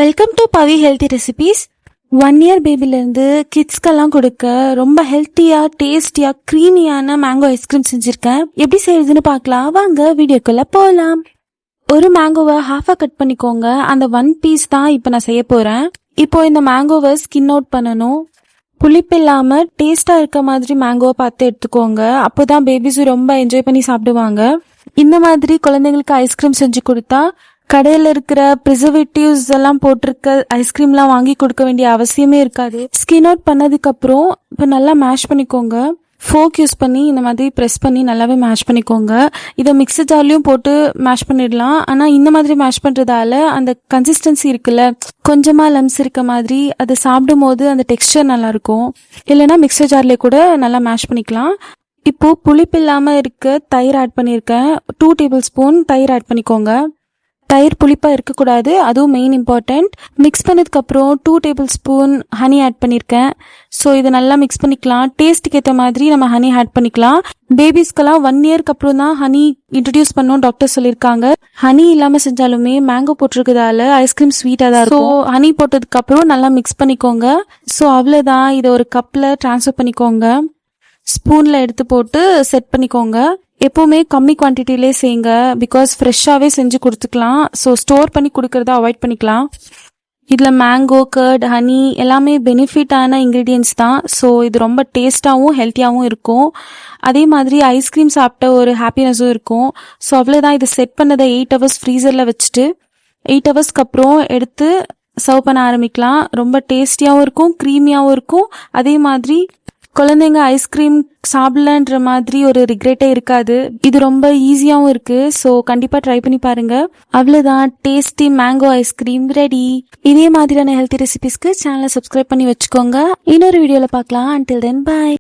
Welcome to Pavi healthy recipes. 1 year பேபிலேருந்து கிட்ஸ்க்கெல்லாம் கொடுக்க ரொம்ப ஹெல்த்தியாக டேஸ்டியாக க்ரீமியான மேங்கோ ஐஸ்கிரீம் செஞ்சுருக்கேன். எப்படி செய்யுதுன்னு பார்க்கலாம் வாங்க, வீடியோக்குள்ளே போகலாம். ஒரு மேங்கோவை ஹாஃபாக கட் பண்ணிக்கோங்க. அந்த 1 பீஸ் தான் இப்போ நான் செய்ய போகிறேன். இப்போ இந்த மேங்கோவை ஸ்கின் அவுட் பண்ணணும். புளிப்பு இல்லாமல் டேஸ்ட்டாக இருக்க மாதிரி மேங்கோவை பார்த்து எடுத்துக்கோங்க. அப்போ தான் பேபிஸும் ரொம்ப என்ஜாய் பண்ணி சாப்பிடுவாங்க. இந்த மாதிரி குழந்தைங்களுக்கு ஐஸ்கிரீம் செஞ்சு கொடுத்தா கடையில் இருக்கிற ப்ரிசர்வேட்டிவ்ஸ் எல்லாம் போட்டிருக்க ஐஸ்கிரீம்லாம் வாங்கி கொடுக்க வேண்டிய அவசியமே இருக்காது. ஸ்கின் அவுட் பண்ணதுக்கப்புறம் இப்போ நல்லா மேஷ் பண்ணிக்கோங்க. ஃபோக் யூஸ் பண்ணி இந்த மாதிரி ப்ரெஸ் பண்ணி நல்லாவே மேஷ் பண்ணிக்கோங்க. இதை மிக்ஸர் ஜார்லையும் போட்டு மேஷ் பண்ணிடலாம். ஆனால் இந்த மாதிரி மேஷ் பண்ணுறதால அந்த கன்சிஸ்டன்சி இருக்குல்ல, கொஞ்சமாக லம்ஸ் இருக்க மாதிரி அதை சாப்பிடும் போது அந்த டெக்ஸ்டர் நல்லாயிருக்கும். இல்லைனா மிக்ஸர் ஜார்லேயே கூட நல்லா மேஷ் பண்ணிக்கலாம். இப்போது புளிப்பு இல்லாமல் இருக்க தயிர் ஆட் பண்ணியிருக்கேன். 2 டேபிள் ஸ்பூன் தயிர் ஆட் பண்ணிக்கோங்க. தயிர் புளிப்பாக இருக்கக்கூடாது, அதுவும் மெயின் இம்பார்ட்டண்ட். மிக்ஸ் பண்ணதுக்கப்புறம் 2 டேபிள் ஸ்பூன் ஹனி ஆட் பண்ணியிருக்கேன். ஸோ இதை நல்லா மிக்ஸ் பண்ணிக்கலாம். டேஸ்ட்டுக்கு ஏற்ற மாதிரி நம்ம ஹனி ஆட் பண்ணிக்கலாம். பேபிஸ்க்கெல்லாம் 1 இயர்க்கு அப்புறம் தான் ஹனி இன்ட்ரடியூஸ் பண்ணணும் டாக்டர் சொல்லியிருக்காங்க. ஹனி இல்லாமல் செஞ்சாலுமே மேங்கோ போட்டிருக்கிறதால ஐஸ்கிரீம் ஸ்வீட்டாக தான் இருக்கும். ஹனி போட்டதுக்கப்புறம் நல்லா மிக்ஸ் பண்ணிக்கோங்க. ஸோ அவ்வளோதான். இதை ஒரு கப்பில் ட்ரான்ஸ்ஃபர் பண்ணிக்கோங்க. ஸ்பூனில் எடுத்து போட்டு செட் பண்ணிக்கோங்க. எப்போவுமே கம்மி குவான்டிட்டிலே செய்யுங்க, பிகாஸ் ஃப்ரெஷ்ஷாகவே செஞ்சு கொடுத்துக்கலாம். ஸோ ஸ்டோர் பண்ணி கொடுக்கறத அவாய்ட் பண்ணிக்கலாம். இதில் மேங்கோ, கர்ட், ஹனி எல்லாமே பெனிஃபிட்டான இன்க்ரீடியன்ட்ஸ் தான். ஸோ இது ரொம்ப டேஸ்ட்டாகவும் ஹெல்த்தியாகவும் இருக்கும். அதே மாதிரி ஐஸ்கிரீம் சாப்பிட்ட ஒரு ஹாப்பினஸும் இருக்கும். ஸோ அவ்வளோதான். இது செட் பண்ணதை 8 ஹவர்ஸ் ஃப்ரீசரில் வச்சுட்டு 8 ஹவர்ஸ்க்கு அப்புறம் எடுத்து சர்வ் பண்ண ஆரம்பிக்கலாம். ரொம்ப டேஸ்டியாகவும் இருக்கும், க்ரீமியாகவும் இருக்கும். அதே மாதிரி குழந்தைங்க ஐஸ்கிரீம் சாப்பிடலன்ற மாதிரி ஒரு ரிக்ரெட்டே இருக்காது. இது ரொம்ப ஈஸியாகவும் இருக்குது. ஸோ கண்டிப்பாக ட்ரை பண்ணி பாருங்கள். அவ்வளோதான், டேஸ்டி மேங்கோ ஐஸ்கிரீம் ரெடி. இதே மாதிரியான ஹெல்த்தி ரெசிபிஸ்க்கு சேனலை சப்ஸ்கிரைப் பண்ணி வச்சுக்கோங்க. இன்னொரு வீடியோவில் பார்க்கலாம். until then bye.